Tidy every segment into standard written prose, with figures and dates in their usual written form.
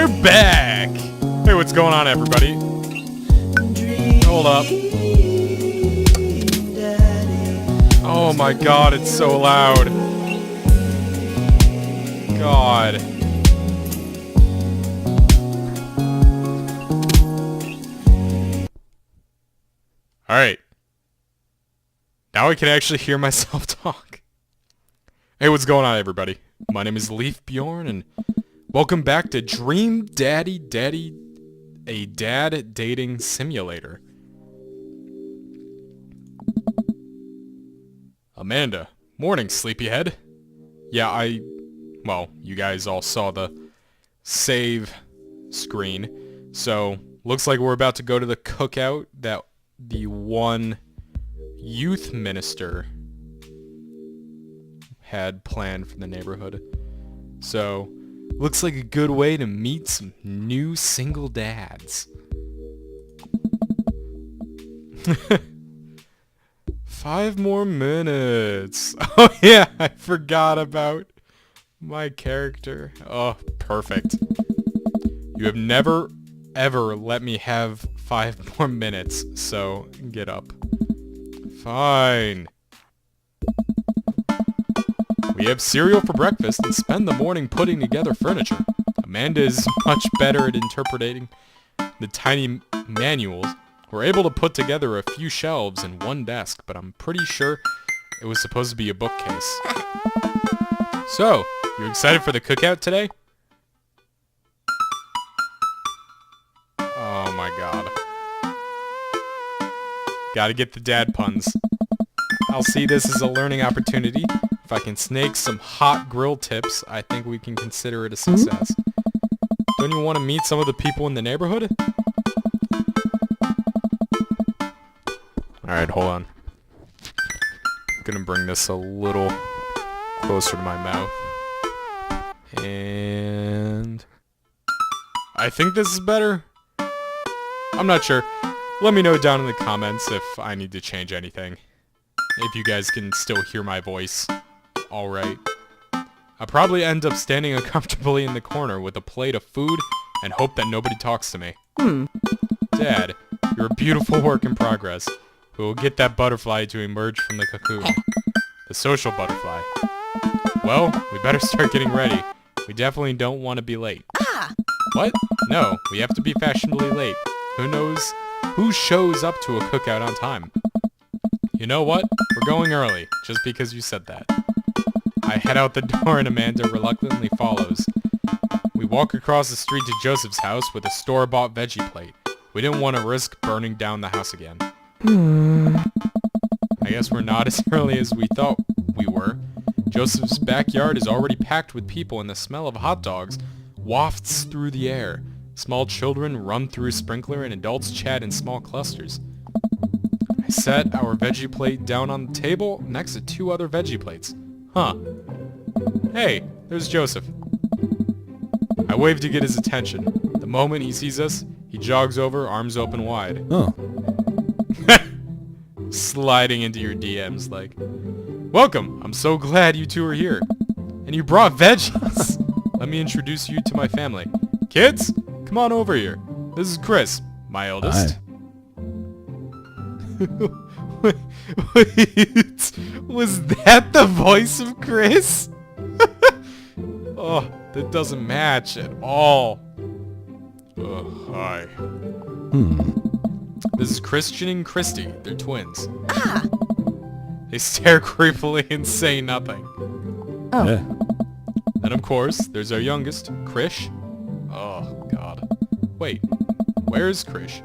We're back! Hey, what's going on, everybody? Hold up. Oh my god, it's so loud. God. Alright. Now I can actually hear myself talk. Hey, what's going on, everybody? My name is Leaf Bjorn, and welcome back to Dream Daddy Daddy, a dad dating simulator. Amanda. Morning, sleepyhead. Yeah, well, you guys all saw the save screen. So, looks like we're about to go to the cookout that the one youth minister had planned for the neighborhood. So, looks like a good way to meet some new single dads. 5 more minutes. Oh yeah, I forgot about my character. Oh, perfect. You have never, ever let me have 5 more minutes, so get up. Fine. We have cereal for breakfast and spend the morning putting together furniture. Amanda is much better at interpreting the tiny manuals. We're able to put together a few shelves and one desk, but I'm pretty sure it was supposed to be a bookcase. So, you excited for the cookout today? Oh my god. Gotta get the dad puns. I'll see this as a learning opportunity. If I can snake some hot grill tips, I think we can consider it a success. Don't you want to meet some of the people in the neighborhood? Alright, hold on. I'm gonna bring this a little closer to my mouth. And I think this is better. I'm not sure. Let me know down in the comments if I need to change anything. If you guys can still hear my voice. Alright. I'll probably end up standing uncomfortably in the corner with a plate of food and hope that nobody talks to me. Dad, you're a beautiful work in progress. We will get that butterfly to emerge from the cocoon. The social butterfly. Well, we better start getting ready. We definitely don't want to be late. What? No, we have to be fashionably late. Who knows who shows up to a cookout on time? You know what? We're going early, just because you said that. I head out the door and Amanda reluctantly follows. We walk across the street to Joseph's house with a store-bought veggie plate. We didn't want to risk burning down the house again. I guess we're not as early as we thought we were. Joseph's backyard is already packed with people and the smell of hot dogs wafts through the air. Small children run through a sprinkler and adults chat in small clusters. I set our veggie plate down on the table next to 2 other veggie plates. Huh. Hey, there's Joseph. I wave to get his attention. The moment he sees us, he jogs over, arms open wide. Oh. Sliding into your DMs like, welcome, I'm so glad you two are here. And you brought veggies. Let me introduce you to my family. Kids, come on over here. This is Chris, my eldest. Wait, was that the voice of Chris? Oh, that doesn't match at all. Hi. This is Christian and Christy. They're twins. They stare creepily and say nothing. Oh. Yeah. Then, of course, there's our youngest, Krish. Oh, God. Wait, where's Krish?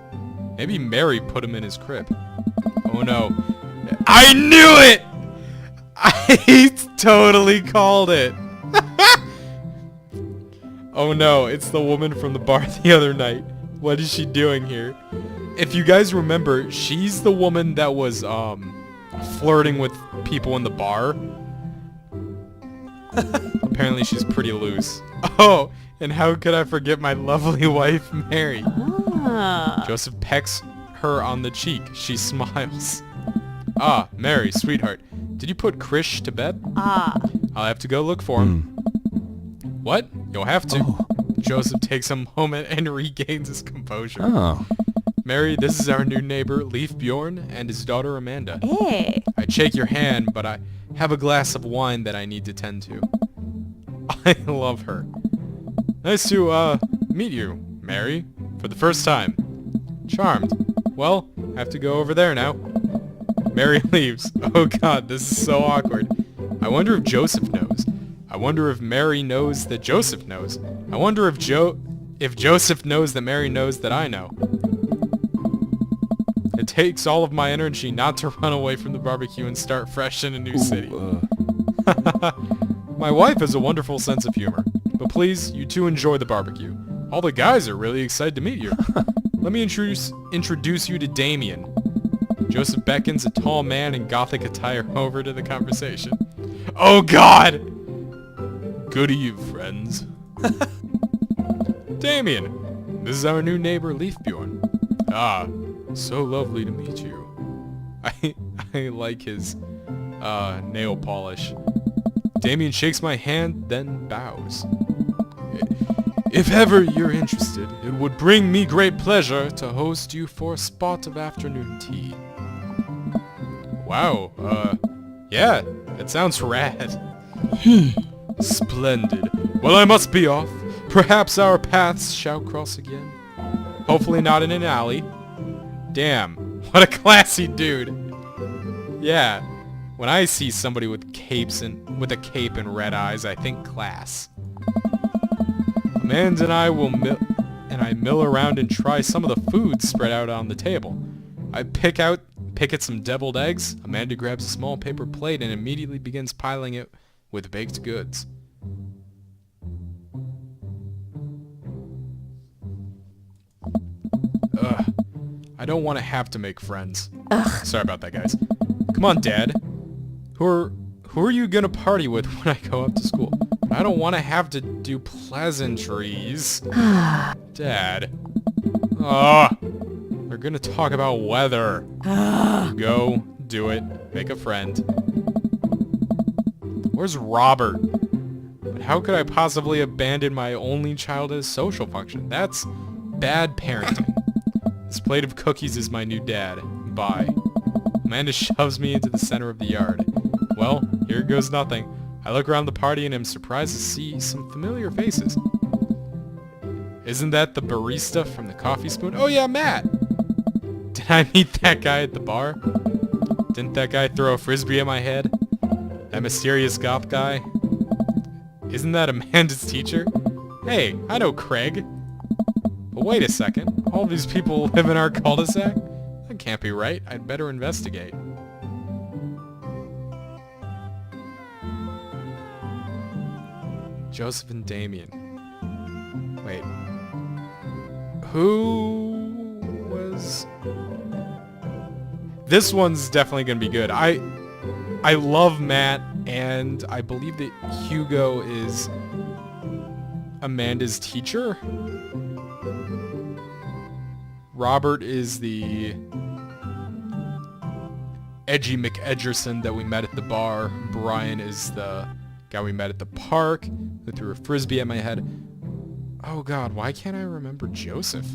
Maybe Mary put him in his crib. Oh, no. I knew it! I totally called it. Oh, no, it's the woman from the bar the other night. What is she doing here? If you guys remember, she's the woman that was, flirting with people in the bar. Apparently she's pretty loose. Oh, and how could I forget my lovely wife, Mary? Joseph pecks her on the cheek. She smiles. Ah, Mary, sweetheart. Did you put Krish to bed? I'll have to go look for him. What? You'll have to. Joseph takes a moment and regains his composure. Oh. Mary, this is our new neighbor, Leaf Bjorn, and his daughter, Amanda. Hey. I'd shake your hand, but I have a glass of wine that I need to tend to. I love her. Nice to, meet you, Mary, for the first time. Charmed. Well, I have to go over there now. Mary leaves. Oh god, this is so awkward. I wonder if Joseph knows. I wonder if Mary knows that Joseph knows. I wonder if Joseph knows that Mary knows that I know. It takes all of my energy not to run away from the barbecue and start fresh in a new city. My wife has a wonderful sense of humor. But please, you two enjoy the barbecue. All the guys are really excited to meet you. Let me introduce you to Damien. Joseph beckons a tall man in gothic attire over to the conversation. Oh god! Good eve, friends. Damien, this is our new neighbor, Leafbjorn. Ah, so lovely to meet you. I like his nail polish. Damien shakes my hand, then bows. If ever you're interested, it would bring me great pleasure to host you for a spot of afternoon tea. Wow, yeah, that sounds rad. Splendid. Well, I must be off. Perhaps our paths shall cross again. Hopefully not in an alley. Damn, what a classy dude. Yeah, when I see somebody with with a cape and red eyes, I think class. Amanda and I mill around and try some of the food spread out on the table. I pick at some deviled eggs. Amanda grabs a small paper plate and immediately begins piling it with baked goods. Ugh. I don't want to have to make friends. Ugh. Sorry about that, guys. Come on, Dad. Who are you gonna party with when I go up to school? I don't want to have to do pleasantries. Dad. They're gonna talk about weather. Go, do it, make a friend. Where's Robert? But how could I possibly abandon my only child as social function? That's bad parenting. This plate of cookies is my new dad. Bye. Amanda shoves me into the center of the yard. Well, here goes nothing. I look around the party and am surprised to see some familiar faces. Isn't that the barista from the Coffee Spoon? Oh yeah, Matt! Did I meet that guy at the bar? Didn't that guy throw a frisbee at my head? That mysterious goth guy? Isn't that Amanda's teacher? Hey, I know Craig. But wait a second, all these people live in our cul-de-sac? That can't be right. I'd better investigate. Joseph and Damien. Wait. Who was... This one's definitely gonna be good. I love Matt, and I believe that Hugo is Amanda's teacher. Robert is the edgy McEdgerson that we met at the bar. Brian is the guy we met at the park who threw a frisbee at my head. Oh god, why can't I remember Joseph?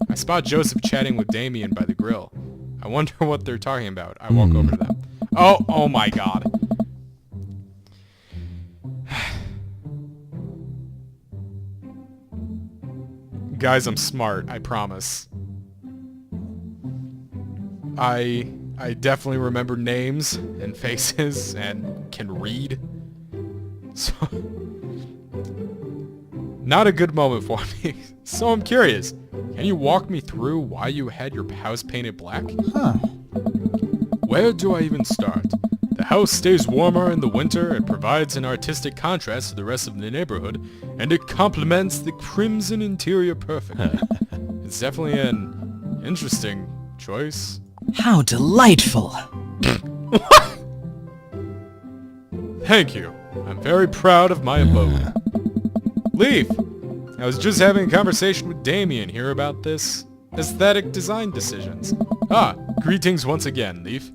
I spot Joseph chatting with Damien by the grill. I wonder what they're talking about. I walk over to them. Oh my god. Guys, I'm smart, I promise. I definitely remember names and faces and can read. So, not a good moment for me. So I'm curious. Can you walk me through why you had your house painted black? Huh. Where do I even start? The house stays warmer in the winter, it provides an artistic contrast to the rest of the neighborhood, and it complements the crimson interior perfectly. It's definitely an interesting choice. How delightful! Thank you. I'm very proud of my abode. Leaf! I was just having a conversation with Damien here about this aesthetic design decisions. Greetings once again, Leaf.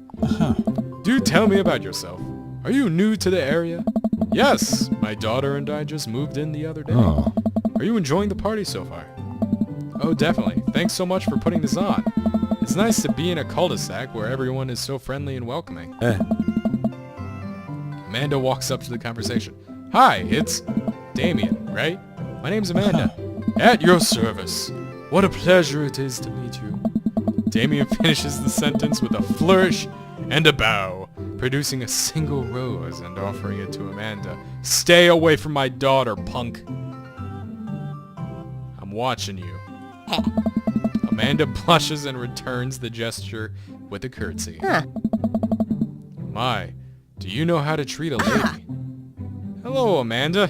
Do tell me about yourself. Are you new to the area? Yes, my daughter and I just moved in the other day. Oh. Are you enjoying the party so far? Oh, definitely. Thanks so much for putting this on. It's nice to be in a cul-de-sac where everyone is so friendly and welcoming. Amanda walks up to the conversation. Hi, it's Damien, right? My name's Amanda. At your service. What a pleasure it is to meet you. Damien finishes the sentence with a flourish and a bow, producing a single rose and offering it to Amanda. Stay away from my daughter, punk. I'm watching you. Amanda blushes and returns the gesture with a curtsy. My, do you know how to treat a lady? Hello, Amanda.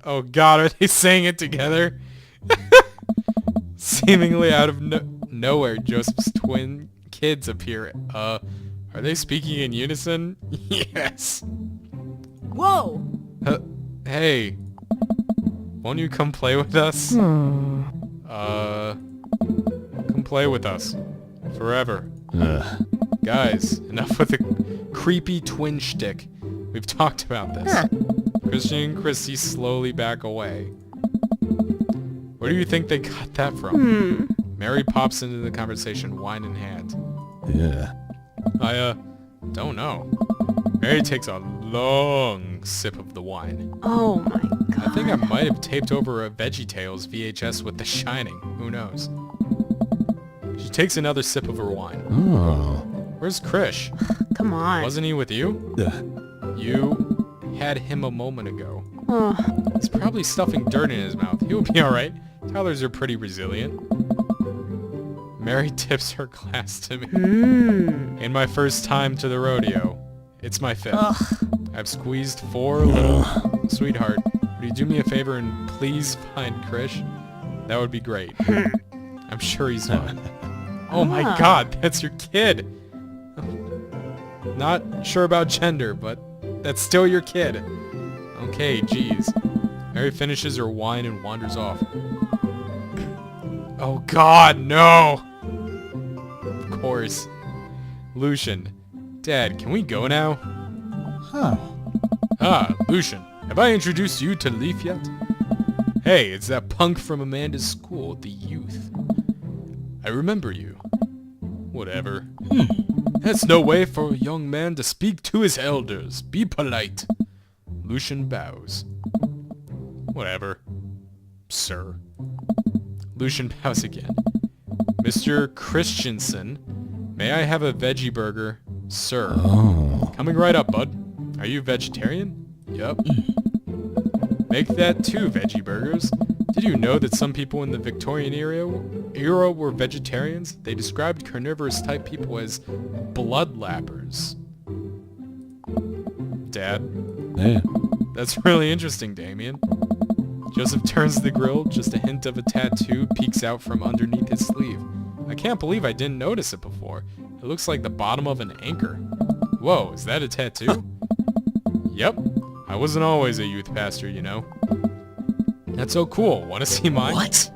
Oh god, are they saying it together? Seemingly out of nowhere, Joseph's twin kids appear. Are they speaking in unison? Yes. Whoa! Hey. Won't you come play with us? Come play with us. Forever. Guys, enough with the creepy twin shtick. We've talked about this. Christian and Christy slowly back away. Where do you think they got that from? Mary pops into the conversation, wine in hand. I don't know. Mary takes a long sip of the wine. Oh my god. I think I might have taped over a VeggieTales VHS with The Shining. Who knows? She takes another sip of her wine. Where's Krish? Come on. Wasn't he with you? You had him a moment ago. Oh. He's probably stuffing dirt in his mouth. He'll be alright. Toddlers are pretty resilient. Mary tips her glass to me. In my first time to the rodeo. It's my fifth. I've squeezed 4 little. Sweetheart, would you do me a favor and please find Krish? That would be great. I'm sure he's fine. Oh my god, that's your kid! Not sure about gender, but that's still your kid. Okay, geez. Mary finishes her wine and wanders off. Oh god, no! Of course. Lucian. Dad, can we go now? Ah, Lucian. Have I introduced you to Leaf yet? Hey, it's that punk from Amanda's school, the youth. I remember you. Whatever. That's no way for a young man to speak to his elders. Be polite. Lucian bows. Whatever. Sir. Lucian bows again. Mr. Christensen, may I have a veggie burger? Sir. Coming right up, bud. Are you vegetarian? Yup. Make that 2 veggie burgers. Did you know that some people in the Victorian era were vegetarians? They described carnivorous type people as bloodlappers. Dad? Yeah. That's really interesting, Damien. Joseph turns the grill, just a hint of a tattoo peeks out from underneath his sleeve. I can't believe I didn't notice it before. It looks like the bottom of an anchor. Whoa, is that a tattoo? Yep. I wasn't always a youth pastor, you know. That's so cool. Want to see mine? What?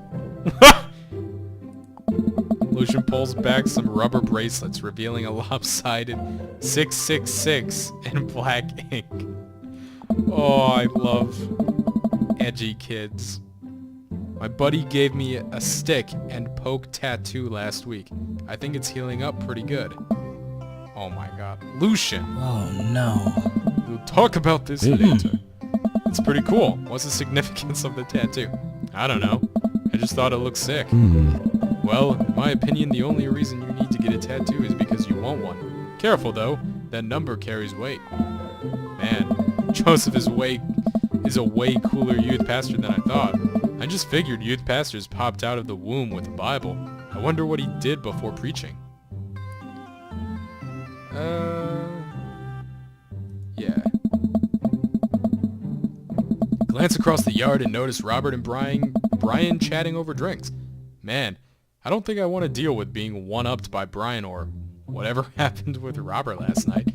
Lucian pulls back some rubber bracelets, revealing a lopsided 666 in black ink. Oh, I love edgy kids. My buddy gave me a stick and poke tattoo last week. I think it's healing up pretty good. Oh my god. Lucian! Oh no. We'll talk about this later. It's pretty cool. What's the significance of the tattoo? I don't know. I just thought it looked sick. Well, in my opinion, the only reason you need to get a tattoo is because you want one. Careful though, that number carries weight. Man, Joseph is a way cooler youth pastor than I thought. I just figured youth pastors popped out of the womb with a Bible. I wonder what he did before preaching. Yeah. Glance across the yard and notice Robert and Brian chatting over drinks. Man, I don't think I want to deal with being one-upped by Brian or whatever happened with Robert last night.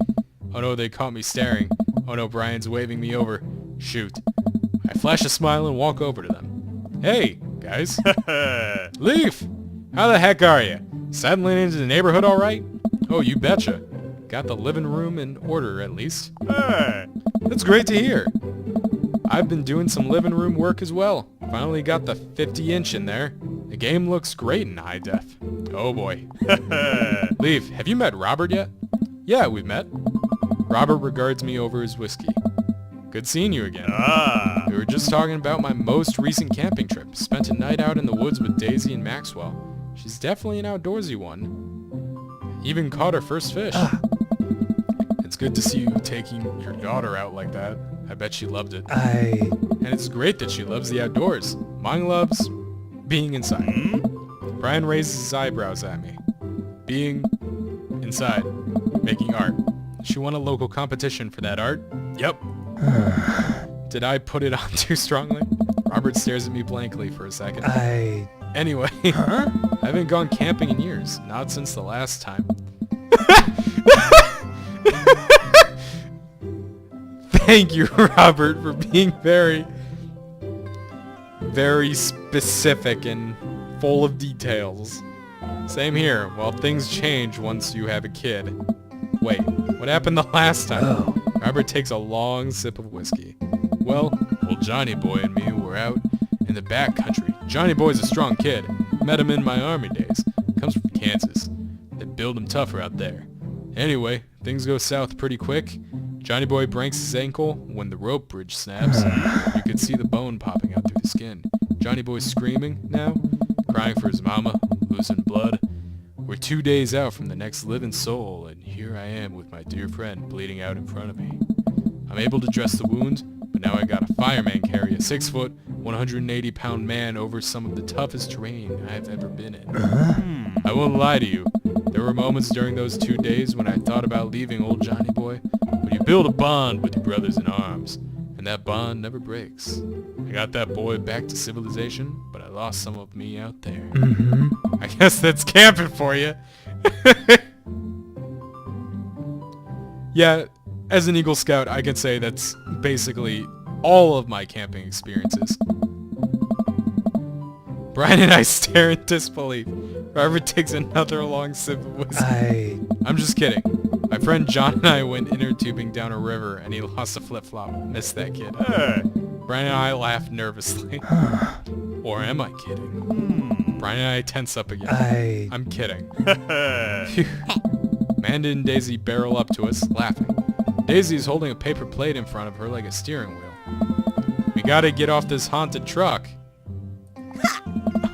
Oh no, they caught me staring. Oh no, Brian's waving me over. Shoot. I flash a smile and walk over to them. Hey, guys. Leaf! How the heck are you? Settling into the neighborhood alright? Oh, you betcha. Got the living room in order, at least. That's great to hear. I've been doing some living room work as well. Finally got the 50-inch in there. The game looks great in high def. Oh boy. Leaf, have you met Robert yet? Yeah, we've met. Robert regards me over his whiskey. Good seeing you again. We were just talking about my most recent camping trip. Spent a night out in the woods with Daisy and Maxwell. She's definitely an outdoorsy one. Even caught her first fish. It's good to see you taking your daughter out like that. I bet she loved it. And it's great that she loves the outdoors. Mine loves being inside. Brian raises his eyebrows at me. Being inside, making art. She won a local competition for that art. Yep. Did I put it on too strongly? Robert stares at me blankly for a second. Anyway, I haven't gone camping in years. Not since the last time. Thank you, Robert, for being very, very specific and full of details. Same here. Well, things change once you have a kid. Wait, what happened the last time? Robert takes a long sip of whiskey. Well, old Johnny Boy and me were out in the back country. Johnny Boy's a strong kid. Met him in my army days. Comes from Kansas. They build him tougher out there. Anyway, things go south pretty quick. Johnny Boy breaks his ankle when the rope bridge snaps. You could see the bone popping out through the skin. Johnny Boy's screaming now, crying for his mama, losing blood. We're 2 days out from the next living soul, and here I am with my dear friend bleeding out in front of me. I'm able to dress the wound, but now I got a fireman carry a 6-foot, 180-pound man over some of the toughest terrain I've ever been in. I won't lie to you. There were moments during those 2 days when I thought about leaving old Johnny Boy, but you build a bond with your brothers in arms, and that bond never breaks. I got that boy back to civilization, but I lost some of me out there. I guess that's camping for you. Yeah, as an Eagle Scout, I can say that's basically all of my camping experiences. Brian and I stare in disbelief. Robert takes another long sip of whiskey. I'm just kidding. My friend John and I went inner tubing down a river and he lost a flip-flop. Missed that kid. Brian and I laughed nervously. Or am I kidding? Brian and I tense up again. I'm kidding. Amanda and Daisy barrel up to us, laughing. Daisy is holding a paper plate in front of her like a steering wheel. We gotta get off this haunted truck.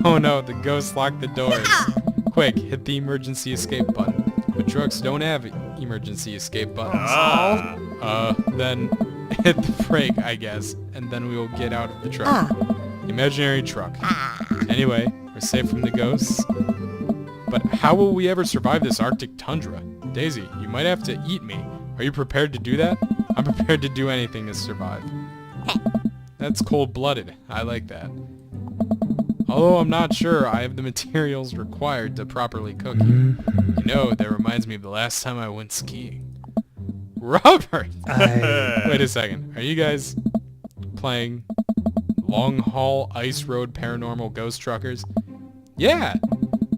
Oh no, the ghost locked the doors. Quick, hit the emergency escape button. But trucks don't have emergency escape buttons. Then hit the brake, I guess, and then we will get out of the truck. Imaginary truck. Anyway, we're safe from the ghosts. But how will we ever survive this Arctic tundra? Daisy, you might have to eat me. Are you prepared to do that? I'm prepared to do anything to survive. That's cold-blooded. I like that. Although I'm not sure I have the materials required to properly cook you. You know, that reminds me of the last time I went skiing. Robert! Wait a second. Are you guys playing Long Haul Ice Road Paranormal Ghost Truckers? Yeah!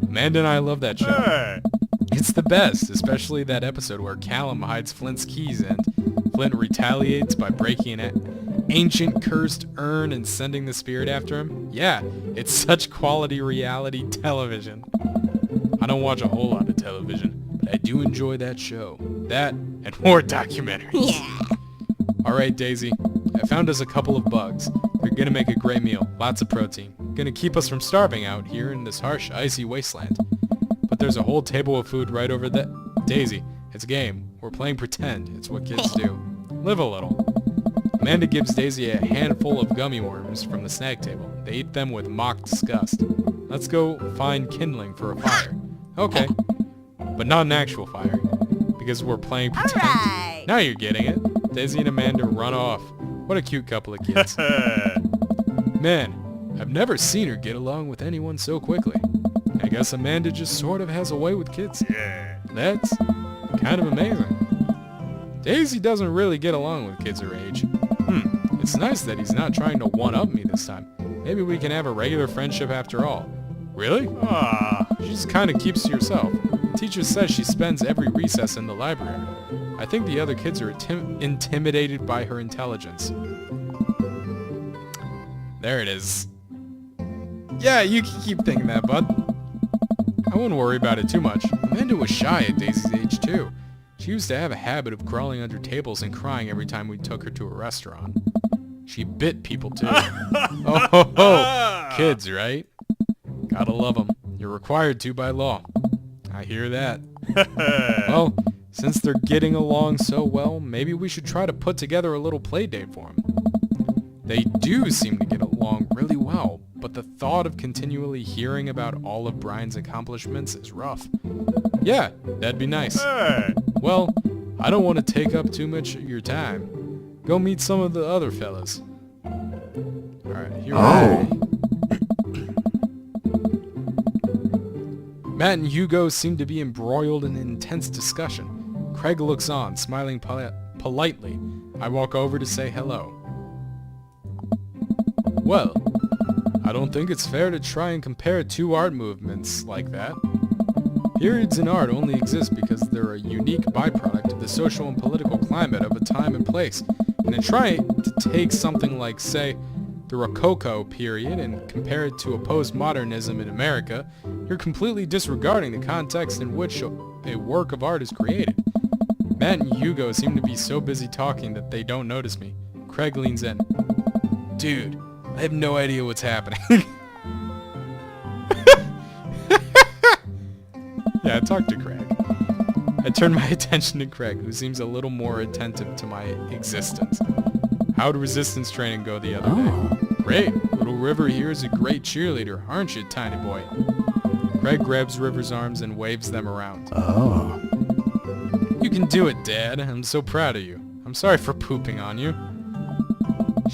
Amanda and I love that show. It's the best, especially that episode where Callum hides Flint's keys and Flint retaliates by breaking an ancient cursed urn and sending the spirit after him. Yeah, it's such quality reality television. I don't watch a whole lot of television, but I do enjoy that show. That and more documentaries. Yeah. Alright, Daisy. I found us a couple of bugs. They're gonna make a great meal. Lots of protein. Gonna keep us from starving out here in this harsh, icy wasteland. But there's a whole table of food right over there. Daisy, it's a game. We're playing pretend. It's what kids do. Live a little. Amanda gives Daisy a handful of gummy worms from the snack table. They eat them with mock disgust. Let's go find kindling for a fire. Okay. But not an actual fire. Because we're playing pretend. Alright. Now you're getting it. Daisy and Amanda run off. What a cute couple of kids. Man, I've never seen her get along with anyone so quickly. I guess Amanda just sort of has a way with kids. Yeah. That's kind of amazing. Daisy doesn't really get along with kids her age. It's nice that he's not trying to one-up me this time. Maybe we can have a regular friendship after all. Really? She just kind of keeps to herself. Teacher says she spends every recess in the library. I think the other kids are intimidated by her intelligence. There it is. Yeah, you can keep thinking that, bud. I wouldn't worry about it too much. Amanda was shy at Daisy's age, too. She used to have a habit of crawling under tables and crying every time we took her to a restaurant. She bit people, too. Oh, ho, ho. Kids, right? Gotta love them. You're required to by law. I hear that. Well, since they're getting along so well, maybe we should try to put together a little play date for them. They do seem to get along really well, but the thought of continually hearing about all of Brian's accomplishments is rough. Yeah, that'd be nice. Well, I don't want to take up too much of your time. Go meet some of the other fellas. Alright, here we go. Matt and Hugo seem to be embroiled in an intense discussion. Craig looks on, smiling politely. I walk over to say hello. Well, I don't think it's fair to try and compare two art movements like that. Periods in art only exist because they're a unique byproduct of the social and political climate of a time and place. And to try to take something like, say, the Rococo period and compare it to a postmodernism in America, you're completely disregarding the context in which a work of art is created. Matt and Hugo seem to be so busy talking that they don't notice me. Craig leans in. Dude, I have no idea what's happening. Yeah, talk to Craig. I turn my attention to Craig, who seems a little more attentive to my existence. How'd resistance training go the other day? Great. Little River here is a great cheerleader, aren't you, tiny boy? Craig grabs River's arms and waves them around. Oh. You can do it, Dad. I'm so proud of you. I'm sorry for pooping on you.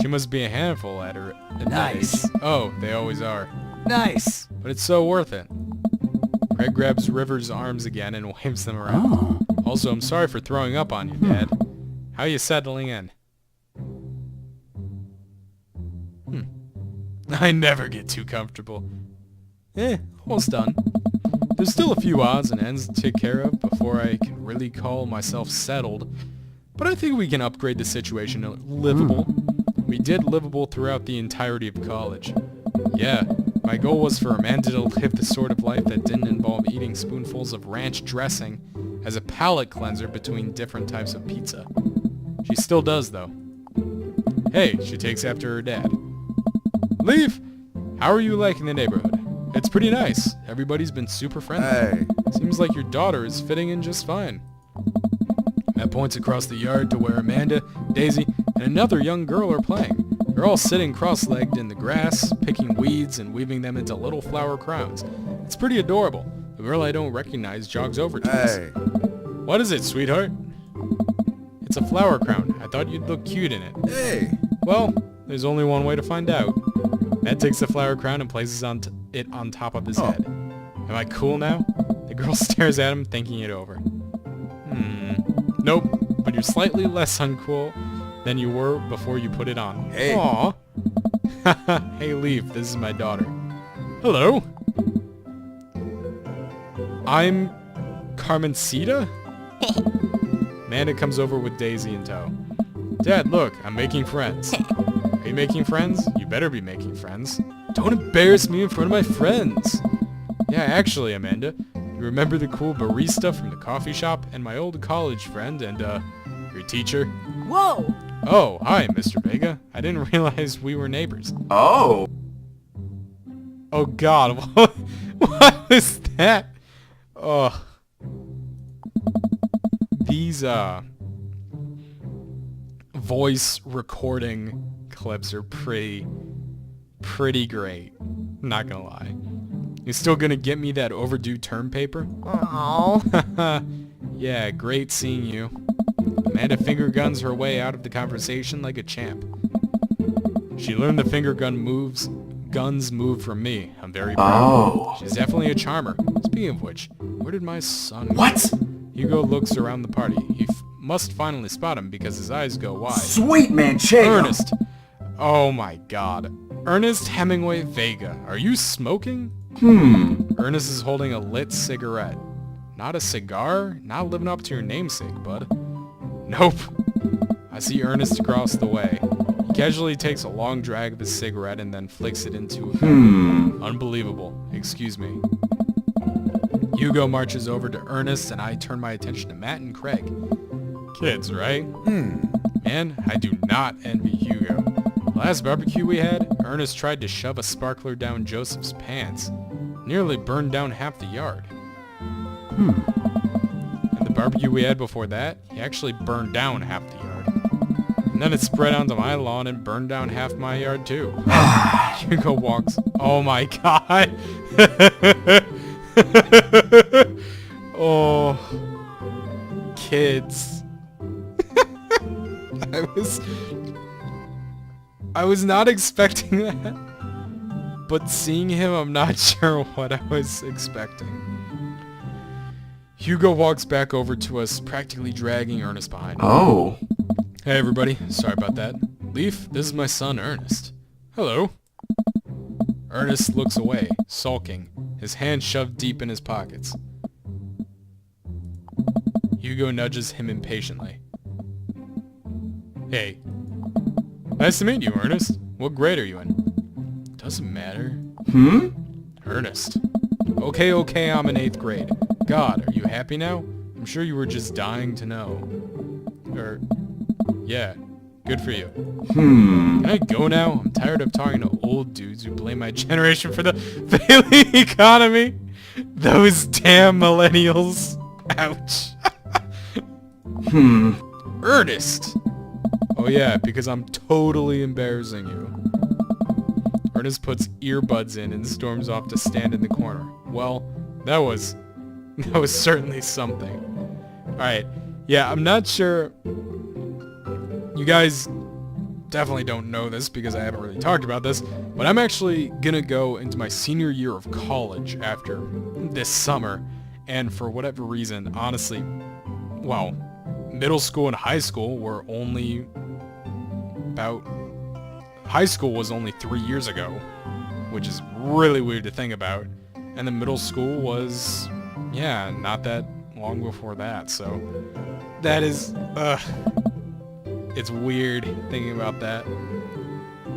She must be a handful at her. Nice. Oh, they always are. Nice. But it's so worth it. Craig grabs River's arms again and waves them around. Oh. Also, I'm sorry for throwing up on you, Dad. How you settling in? I never get too comfortable. Almost done. There's still a few odds and ends to take care of before I can really call myself settled, but I think we can upgrade the situation to livable. We did livable throughout the entirety of college. Yeah, my goal was for Amanda to live the sort of life that didn't involve eating spoonfuls of ranch dressing as a palate cleanser between different types of pizza. She still does, though. Hey, she takes after her dad. Leaf, how are you liking the neighborhood? It's pretty nice. Everybody's been super friendly. Hey. Seems like your daughter is fitting in just fine. Matt points across the yard to where Amanda, Daisy, and another young girl are playing. They're all sitting cross-legged in the grass, picking weeds and weaving them into little flower crowns. It's pretty adorable. The girl I don't recognize jogs over to us. Hey. What is it, sweetheart? It's a flower crown. I thought you'd look cute in it. Hey. Well, there's only one way to find out. Matt takes the flower crown and places it on top of his head. Am I cool now? The girl stares at him, thinking it over. Nope, but you're slightly less uncool than you were before you put it on. Hey. Aw. Hey, Leaf, this is my daughter. Hello. I'm Carmencita? Amanda comes over with Daisy in tow. Dad, look, I'm making friends. Are you making friends? You better be making friends. Don't embarrass me in front of my friends. Yeah, actually, Amanda, you remember the cool barista from the coffee shop and my old college friend and, your teacher? Whoa! Oh, hi, Mr. Vega. I didn't realize we were neighbors. Oh. Oh, God. What was that? Oh. These, voice recording clips are pretty great. Not gonna lie. You still gonna get me that overdue term paper? Oh. Yeah, great seeing you. Amanda finger guns her way out of the conversation like a champ. She learned the finger guns move from me. I'm very proud. Oh. She's definitely a charmer. Speaking of which, where did my son go? What? Hugo looks around the party. He must finally spot him because his eyes go wide. Sweet Manchego. Ernest! Oh my god. Ernest Hemingway Vega. Are you smoking? Ernest is holding a lit cigarette. Not a cigar? Not living up to your namesake, bud. Nope. I see Ernest across the way. He casually takes a long drag of his cigarette and then flicks it into a Unbelievable. Excuse me. Hugo marches over to Ernest, and I turn my attention to Matt and Craig. Kids, right? Man, I do not envy Hugo. Last barbecue we had, Ernest tried to shove a sparkler down Joseph's pants. Nearly burned down half the yard. And the barbecue we had before that, he actually burned down half the yard. And then it spread onto my lawn and burned down half my yard too. Hugo walks. Oh my god. Oh. Kids. I was not expecting that. But seeing him, I'm not sure what I was expecting. Hugo walks back over to us, practically dragging Ernest behind him. Oh. Hey everybody, sorry about that. Leaf, this is my son Ernest. Hello. Ernest looks away, sulking, his hands shoved deep in his pockets. Hugo nudges him impatiently. Hey. Nice to meet you, Ernest. What grade are you in? Doesn't matter. Ernest. Okay, I'm in 8th grade. God, are you happy now? I'm sure you were just dying to know. Yeah, good for you. Can I go now? I'm tired of talking to old dudes who blame my generation for the failing economy. Those damn millennials. Ouch. Ernest. Oh yeah, because I'm totally embarrassing you. Ernest puts earbuds in and storms off to stand in the corner. Well, that was certainly something. Alright, yeah, I'm not sure. You guys definitely don't know this because I haven't really talked about this, but I'm actually gonna go into my senior year of college after this summer, and for whatever reason, honestly, well, middle school and high school were only about... High school was only 3 years ago, which is really weird to think about, and the middle school was, yeah, not that long before that, so that is, it's weird thinking about that.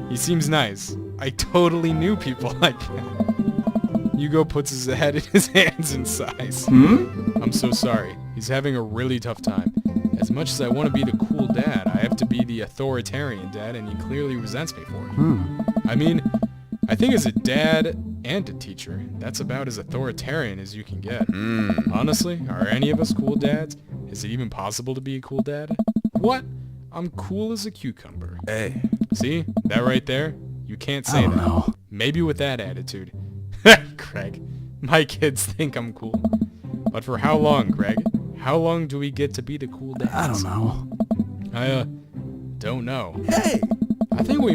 He seems nice. I totally knew people like that. Hugo puts his head in his hands and sighs. I'm so sorry. He's having a really tough time. As much as I want to be the cool dad, I have to be the authoritarian dad, and he clearly resents me for it. I mean, I think as a dad and a teacher, that's about as authoritarian as you can get. Honestly, are any of us cool dads? Is it even possible to be a cool dad? What? I'm cool as a cucumber. Hey. See? That right there? You can't say that. know. Maybe with that attitude. Craig, my kids think I'm cool. But for how long, Craig? How long do we get to be the cool dads? I don't know. I, don't know. Hey! I think we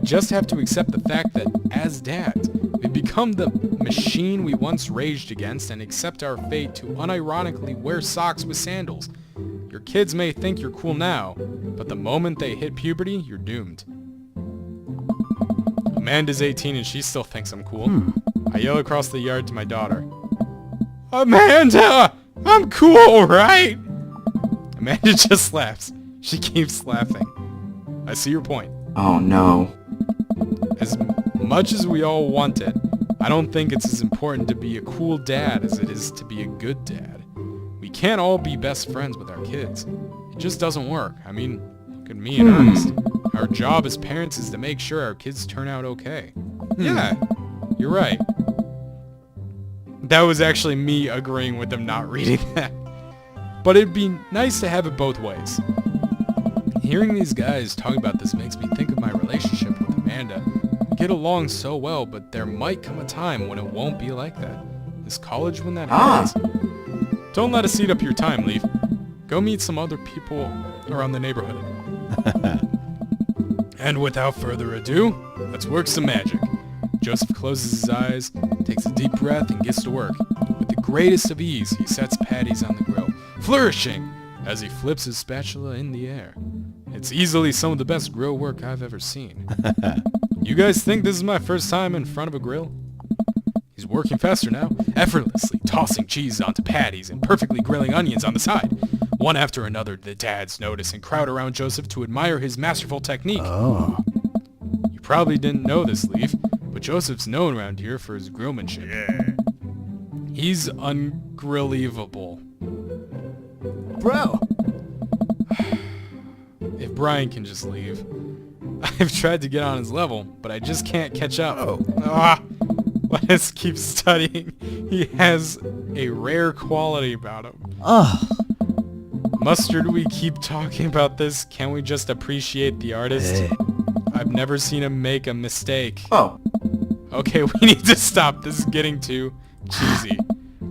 just have to accept the fact that, as dads, we become the machine we once raged against and accept our fate to unironically wear socks with sandals. Your kids may think you're cool now, but the moment they hit puberty, you're doomed. Amanda's 18 and she still thinks I'm cool. I yell across the yard to my daughter. Amanda! I'm cool, right? Amanda just laughs. She keeps laughing. I see your point. Oh no. As much as we all want it, I don't think it's as important to be a cool dad as it is to be a good dad. We can't all be best friends with our kids. It just doesn't work. I mean, look at me and Ernest. Our job as parents is to make sure our kids turn out okay. Yeah, you're right. That was actually me agreeing with them not reading that. But it'd be nice to have it both ways. Hearing these guys talk about this makes me think of my relationship with Amanda. We get along so well, but there might come a time when it won't be like that. Is college when that happens? Don't let us eat up your time, Leaf. Go meet some other people around the neighborhood. And without further ado, let's work some magic. Joseph closes his eyes, takes a deep breath, and gets to work. With the greatest of ease, he sets patties on the grill, flourishing as he flips his spatula in the air. It's easily some of the best grill work I've ever seen. You guys think this is my first time in front of a grill? He's working faster now, effortlessly tossing cheese onto patties and perfectly grilling onions on the side. One after another, the dads notice and crowd around Joseph to admire his masterful technique. Oh. You probably didn't know this, Leaf, but Joseph's known around here for his grillmanship. Yeah. He's ungrillevable. Bro. If Brian can just leave. I've tried to get on his level, but I just can't catch up. Let us keep studying. He has a rare quality about him. Oh. Mustard, we keep talking about this. Can't we just appreciate the artist? Hey. I've never seen him make a mistake. Oh. Okay, we need to stop. This is getting too cheesy.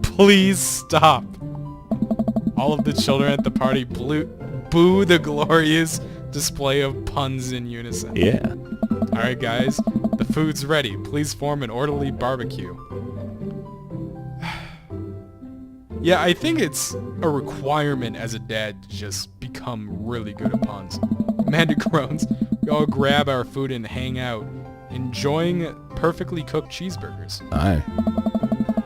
Please stop. All of the children at the party boo the glorious display of puns in unison. Yeah. Alright guys, the food's ready. Please form an orderly barbecue. Yeah, I think it's a requirement as a dad to just become really good at puns. Amanda groans. We all grab our food and hang out, enjoying perfectly cooked cheeseburgers. Aye.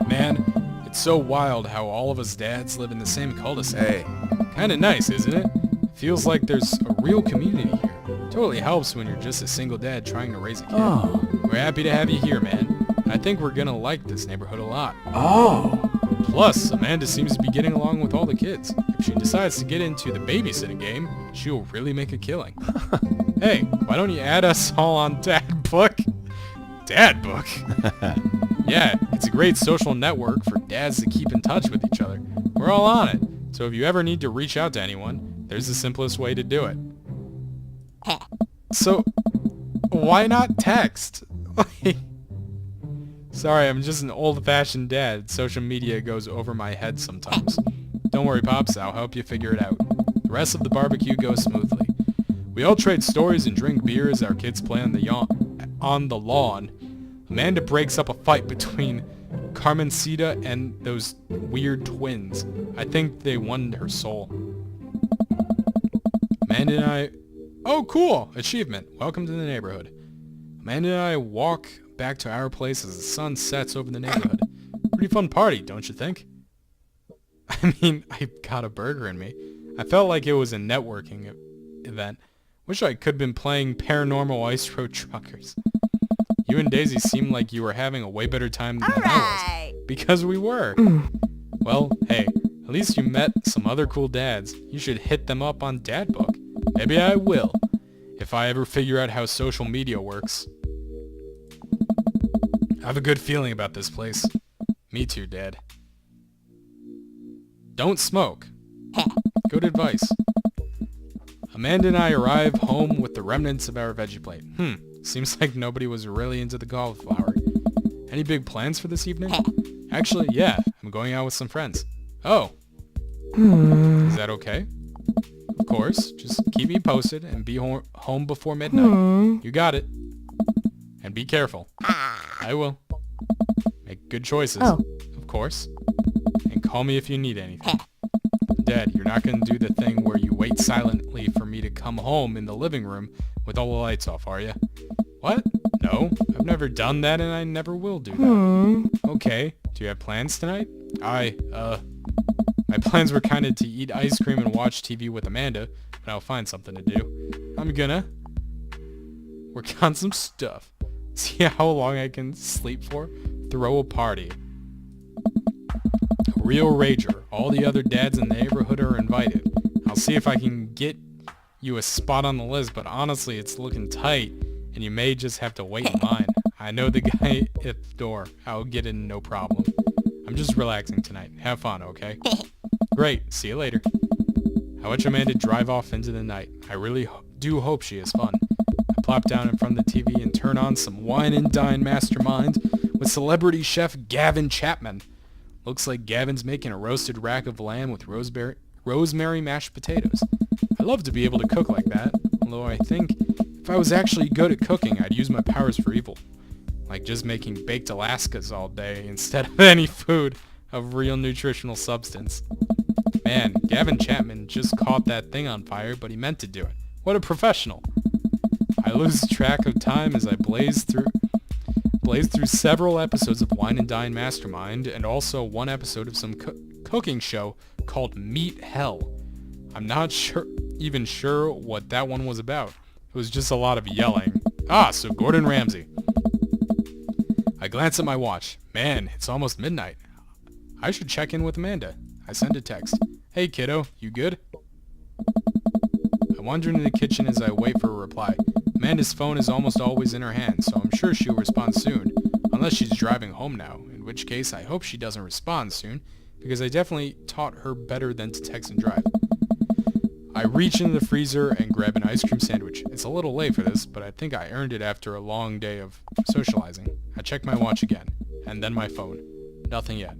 Man, it's so wild how all of us dads live in the same cul-de-sac. Hey. Kinda nice, isn't it? Feels like there's a real community here. Totally helps when you're just a single dad trying to raise a kid. Oh. We're happy to have you here, man. I think we're gonna like this neighborhood a lot. Oh. Plus, Amanda seems to be getting along with all the kids. If she decides to get into the babysitting game, she'll really make a killing. Hey, why don't you add us all on Dad Book? Dad Book? Yeah, it's a great social network for dads to keep in touch with each other. We're all on it, so if you ever need to reach out to anyone, there's the simplest way to do it. So, why not text? Sorry, I'm just an old-fashioned dad. Social media goes over my head sometimes. Don't worry, Pops, I'll help you figure it out. The rest of the barbecue goes smoothly. We all trade stories and drink beer as our kids play on the lawn. Amanda breaks up a fight between Carmencita and those weird twins. I think they won her soul. Amanda and I... Oh, cool! Achievement. Welcome to the neighborhood. Amanda and I walk back to our place as the sun sets over the neighborhood. Pretty fun party, don't you think? I mean, I got a burger in me. I felt like it was a networking event. Wish I could have been playing Paranormal Ice Road Truckers. You and Daisy seemed like you were having a way better time than I Alright. was. Because we were. Well, hey, at least you met some other cool dads. You should hit them up on Dad Book. Maybe I will, if I ever figure out how social media works. I have a good feeling about this place. Me too, Dad. Don't smoke. Good advice. Amanda and I arrive home with the remnants of our veggie plate. Seems like nobody was really into the cauliflower. Any big plans for this evening? Actually, yeah, I'm going out with some friends. Oh. Is that okay? Of course, just keep me posted and be home before midnight. You got it. And be careful. I will. Make good choices. Oh. Of course. And call me if you need anything. Dad, you're not going to do the thing where you wait silently for me to come home in the living room with all the lights off, are you? What? No, I've never done that and I never will do that. Okay, do you have plans tonight? My plans were kind of to eat ice cream and watch TV with Amanda, but I'll find something to do. I'm gonna work on some stuff. See how long I can sleep for? Throw a party. A real rager. All the other dads in the neighborhood are invited. I'll see if I can get you a spot on the list, but honestly, it's looking tight, and you may just have to wait in line. I know the guy at the door. I'll get in no problem. I'm just relaxing tonight. Have fun, okay? Great. See you later. I watch Amanda drive off into the night. I really do hope she has fun. I plop down in front of the TV and turn on some Wine and Dine Mastermind with celebrity chef Gavin Chapman. Looks like Gavin's making a roasted rack of lamb with rosemary mashed potatoes. I love to be able to cook like that, although I think if I was actually good at cooking, I'd use my powers for evil. Like just making baked Alaskas all day instead of any food of real nutritional substance. Man, Gavin Chapman just caught that thing on fire, but he meant to do it. What a professional. I lose track of time as I blaze through several episodes of Wine and Dine Mastermind and also one episode of some cooking show called Meat Hell. I'm not even sure what that one was about. It was just a lot of yelling. Ah, so Gordon Ramsay. I glance at my watch. Man, it's almost midnight. I should check in with Amanda. I send a text. Hey kiddo, you good? I wander into the kitchen as I wait for a reply. Amanda's phone is almost always in her hand, so I'm sure she'll respond soon. Unless she's driving home now, in which case I hope she doesn't respond soon, because I definitely taught her better than to text and drive. I reach into the freezer and grab an ice cream sandwich. It's a little late for this, but I think I earned it after a long day of socializing. I check my watch again, and then my phone. Nothing yet.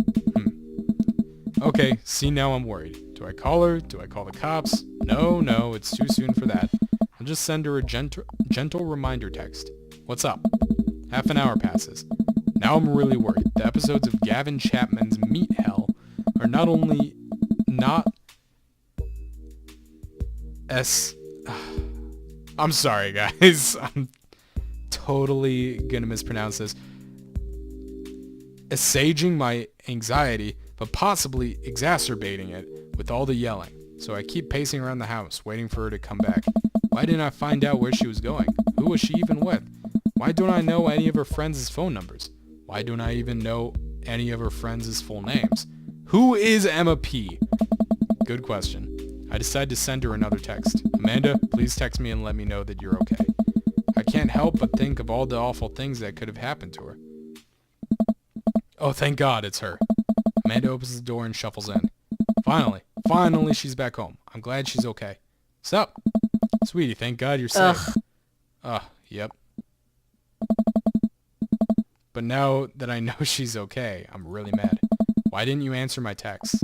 Okay, see, now I'm worried. Do I call her? Do I call the cops? No, it's too soon for that. I'll just send her a gentle reminder text. What's up? Half an hour passes. Now I'm really worried. The episodes of Gavin Chapman's Meat Hell are not only not I'm sorry, guys. I'm totally gonna mispronounce this. Assuaging my anxiety, but possibly exacerbating it with all the yelling. So I keep pacing around the house, waiting for her to come back. Why didn't I find out where she was going? Who was she even with? Why don't I know any of her friends' phone numbers? Why don't I even know any of her friends' full names? Who is Emma P? Good question. I decide to send her another text. Amanda, please text me and let me know that you're okay. I can't help but think of all the awful things that could have happened to her. Oh, thank God it's her. Amanda opens the door and shuffles in. Finally she's back home. I'm glad she's okay. Sup? Sweetie, thank God you're safe. Yep. But now that I know she's okay, I'm really mad. Why didn't you answer my texts?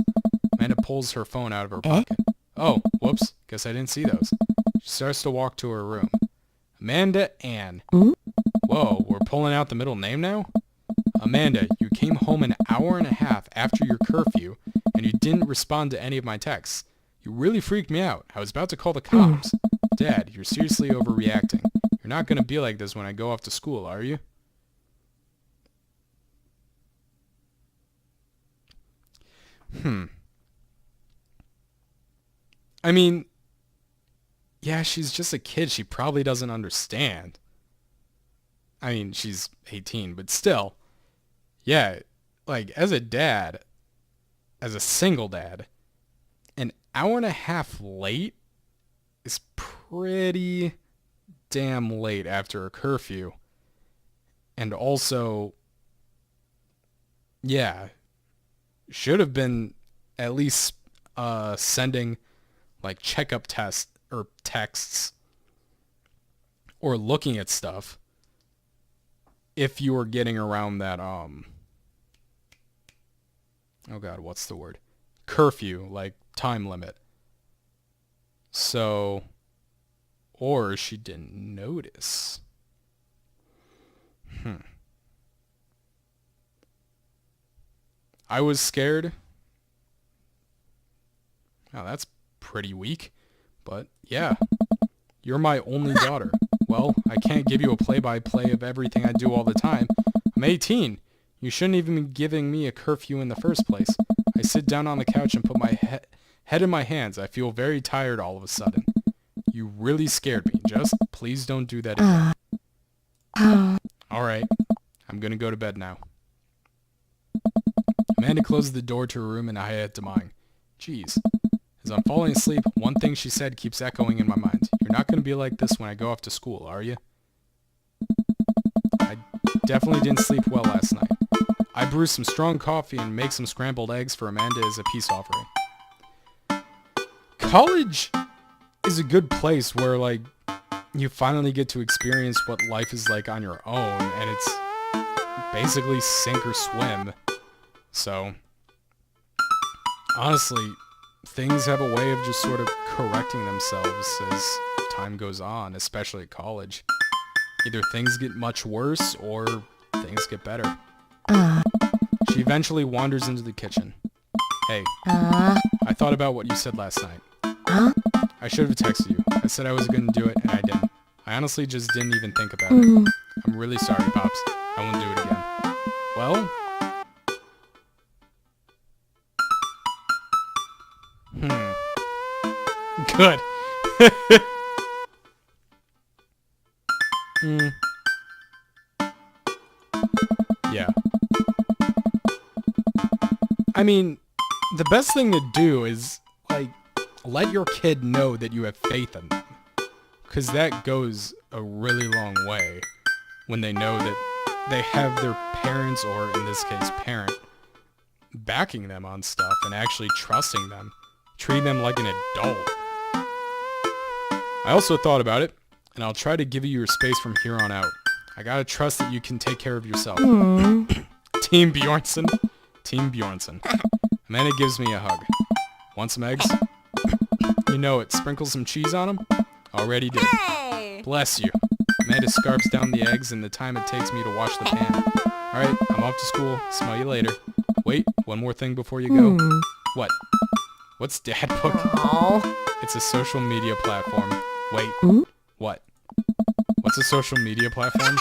Amanda pulls her phone out of her pocket. Oh, whoops. Guess I didn't see those. She starts to walk to her room. Amanda Ann. Whoa, we're pulling out the middle name now? Amanda, you came home an hour and a half after your curfew, and you didn't respond to any of my texts. You really freaked me out. I was about to call the cops. Dad, you're seriously overreacting. You're not going to be like this when I go off to school, are you? I mean, yeah, she's just a kid. She probably doesn't understand. I mean, she's 18, but still. Yeah, like, as a dad, as a single dad, an hour and a half late is pretty damn late after a curfew. And also, yeah, should have been at least sending like checkup tests or texts or looking at stuff if you were getting around that oh God, what's the word? Curfew, like time limit. So, or she didn't notice. I was scared. Now that's pretty weak, but yeah. You're my only daughter. Well, I can't give you a play-by-play of everything I do all the time. I'm 18. You shouldn't even be giving me a curfew in the first place. I sit down on the couch and put my head in my hands. I feel very tired all of a sudden. You really scared me. Just please don't do that again. Alright, I'm gonna go to bed now. Amanda closes the door to her room and I head to mine. Jeez. As I'm falling asleep, one thing she said keeps echoing in my mind. You're not going to be like this when I go off to school, are you? I definitely didn't sleep well last night. I brew some strong coffee and make some scrambled eggs for Amanda as a peace offering. College is a good place where, like, you finally get to experience what life is like on your own, and it's basically sink or swim. So, honestly, things have a way of just sort of correcting themselves as time goes on, especially at college. Either things get much worse or things get better. She eventually wanders into the kitchen. Hey, I thought about what you said last night. I should have texted you. I said I was going to do it, and I didn't. I honestly just didn't even think about it. I'm really sorry, Pops. I won't do it again. Well... good. Yeah. I mean, the best thing to do is, like, let your kid know that you have faith in them. Because that goes a really long way when they know that they have their parents, or in this case, parent, backing them on stuff and actually trusting them, treating them like an adult. I also thought about it, and I'll try to give you your space from here on out. I gotta trust that you can take care of yourself. Team Bjornson. Team Bjornson. Amanda gives me a hug. Want some eggs? You know it. Sprinkle some cheese on them? Already did. Hey! Bless you. Amanda scarfs down the eggs in the time it takes me to wash the pan. Alright, I'm off to school. Smell you later. Wait, one more thing before you go. What? What's Dad Book? Oh. It's a social media platform. Wait. What? What's a social media platform?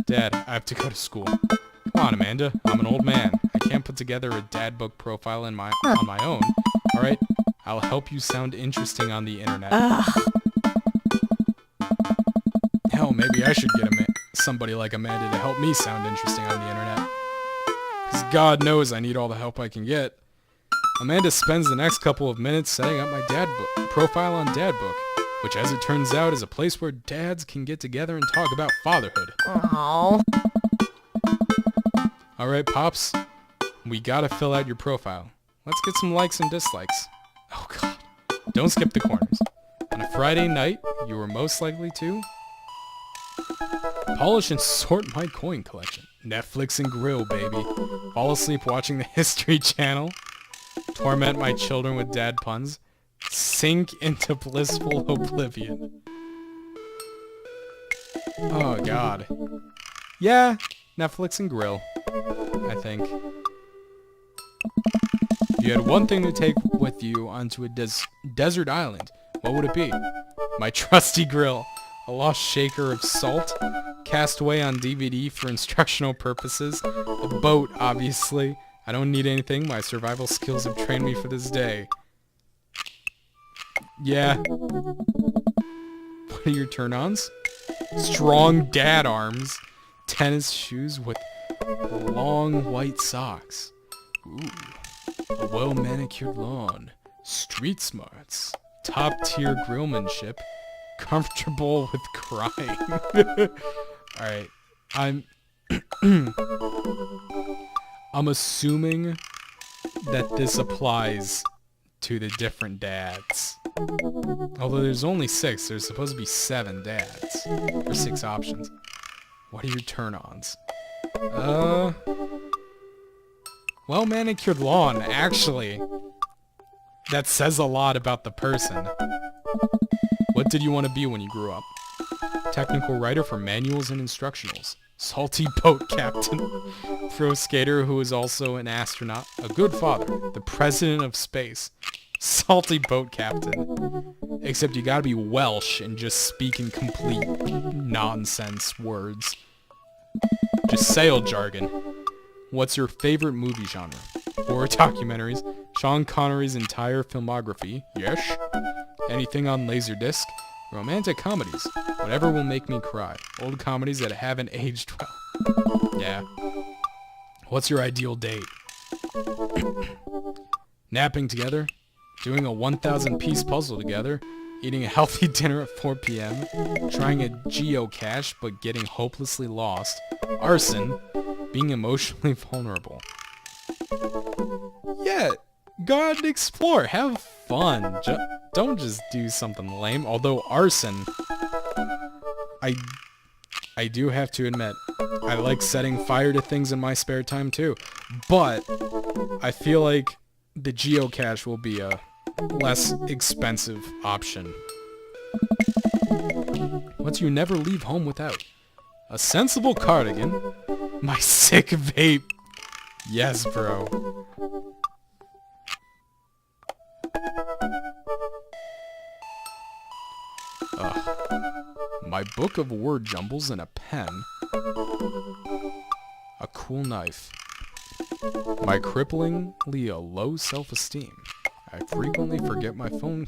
Dad, I have to go to school. Come on, Amanda. I'm an old man. I can't put together a dad book profile on my own. Alright? I'll help you sound interesting on the internet. Hell, maybe I should get somebody like Amanda to help me sound interesting on the internet. Because God knows I need all the help I can get. Amanda spends the next couple of minutes setting up my dad book profile on Dad Book, which, as it turns out, is a place where dads can get together and talk about fatherhood. Oh. Alright, Pops. We gotta fill out your profile. Let's get some likes and dislikes. Oh god. Don't skip the corners. On a Friday night, you were most likely to polish and sort my coin collection. Netflix and grill, baby. Fall asleep watching the History Channel. Torment my children with dad puns. Sink into blissful oblivion. Oh god. Yeah, Netflix and grill, I think. If you had one thing to take with you onto a desert island, what would it be? My trusty grill. A lost shaker of salt. Cast away on DVD for instructional purposes. A boat, obviously. I don't need anything. My survival skills have trained me for this day. Yeah. What are your turn-ons? Strong dad arms. Tennis shoes with long white socks. Ooh. A well-manicured lawn. Street smarts. Top-tier grillmanship. Comfortable with crying. Alright. I'm assuming that this applies to the different dads. Although there's only 6, there's supposed to be 7 dads. Or 6 options. What are your turn-ons? Well, manicured lawn, actually. That says a lot about the person. What did you want to be when you grew up? Technical writer for manuals and instructionals. Salty boat captain. Pro skater who is also an astronaut. A good father. The president of space. Salty boat captain. Except you gotta be Welsh and just speak in complete nonsense words. Just sail jargon. What's your favorite movie genre? Horror documentaries. Sean Connery's entire filmography. Yes. Anything on Laserdisc. Romantic comedies. Whatever will make me cry. Old comedies that haven't aged well. Yeah. What's your ideal date? Napping together. Doing a 1,000-piece puzzle together. Eating a healthy dinner at 4 p.m. Trying a geocache but getting hopelessly lost. Arson. Being emotionally vulnerable. Yeah. Go out and explore. Have fun. Don't just do something lame. Although arson, I do have to admit, I like setting fire to things in my spare time too. But I feel like the geocache will be a less expensive option. What's you never leave home without? A sensible cardigan. My sick vape. Yes, bro. My book of word jumbles and a pen. A cool knife. My cripplingly low self-esteem. I frequently forget my phone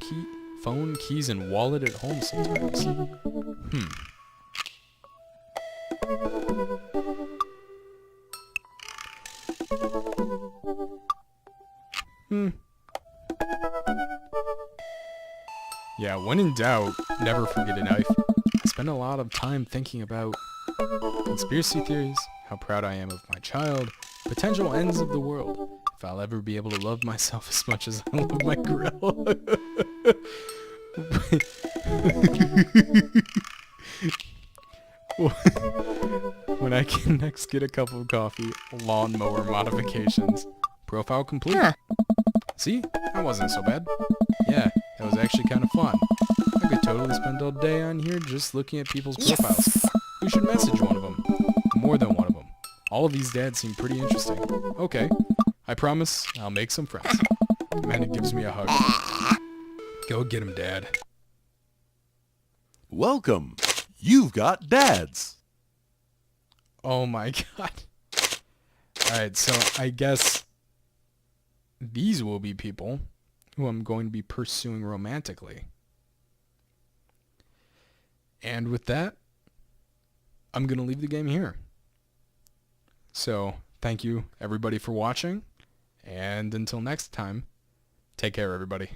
phone, keys, and wallet at home sometimes. Yeah, when in doubt, never forget a knife. I spend a lot of time thinking about conspiracy theories, how proud I am of my child, potential ends of the world, if I'll ever be able to love myself as much as I love my grill. When I can next get a cup of coffee, lawnmower modifications. Profile complete. Huh. See? That wasn't so bad. Yeah, that was actually kind of fun. I could totally spend all day on here just looking at people's profiles. Yes. We should message one of them. More than one of them. All of these dads seem pretty interesting. Okay. I promise I'll make some friends. Amanda gives me a hug. Go get him, Dad. Welcome. You've got dads. Oh my god. Alright, so I guess these will be people who I'm going to be pursuing romantically. And with that, I'm going to leave the game here. So, thank you everybody for watching, and until next time, take care everybody.